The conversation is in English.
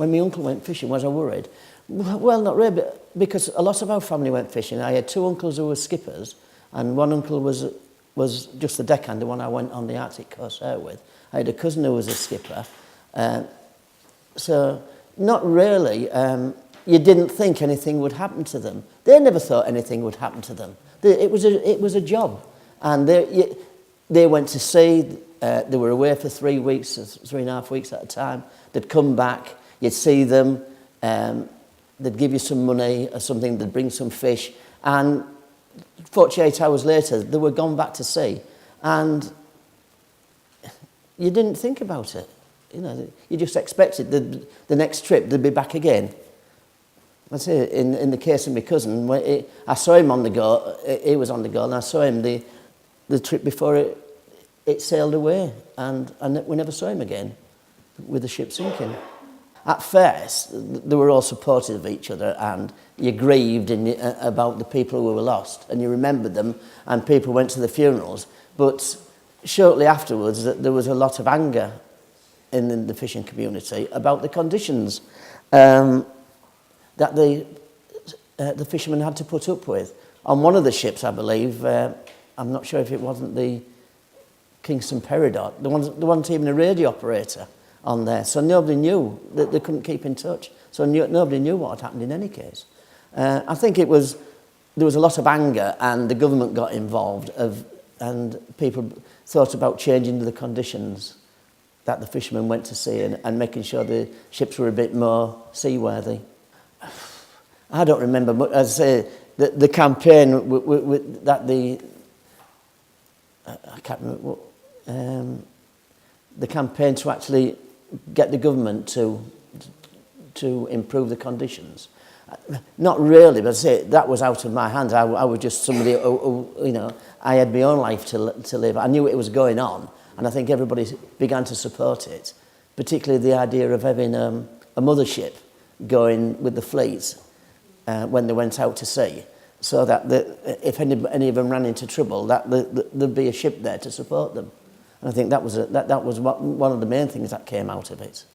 when my uncle went fishing, was I worried? Well, not really, because a lot of our family went fishing. I had two uncles who were skippers, and one uncle was just the deckhand, the one I went on the Arctic Corsair with. I had a cousin who was a skipper. So not really. You didn't think anything would happen to them. They never thought anything would happen to them. It was a job. And they went to sea. They were away for 3 weeks, 3.5 weeks at a time. They'd come back. You'd see them. They'd give you some money or something. They'd bring some fish. And 48 hours later, they were gone back to sea. And you didn't think about it. You know, you just expected the next trip they'd be back again. I say, in the case of my cousin, I saw him on the go. He was on the go, and I saw him the trip before it sailed away, and we never saw him again with the ship sinking. At first, they were all supportive of each other, and you grieved about the people who were lost, and you remembered them, and people went to the funerals. But shortly afterwards, there was a lot of anger in the fishing community about the conditions that the fishermen had to put up with. On one of the ships, I believe, I'm not sure if it wasn't the Kingston Peridot, there wasn't even a radio operator on there, so nobody knew, that they couldn't keep in touch, so nobody knew what had happened in any case. I think there was a lot of anger, and the government got involved, and people thought about changing the conditions that the fishermen went to sea and making sure the ships were a bit more seaworthy. I don't remember, but as I say, the campaign I can't remember what, the campaign to actually get the government to improve the conditions. Not really, but I say that was out of my hands. I was just somebody who, you know, I had my own life to live. I knew it was going on, and I think everybody began to support it, particularly the idea of having a mothership going with the fleet when they went out to sea, so that if any of them ran into trouble, that there'd be a ship there to support them. And I think that was one of the main things that came out of it.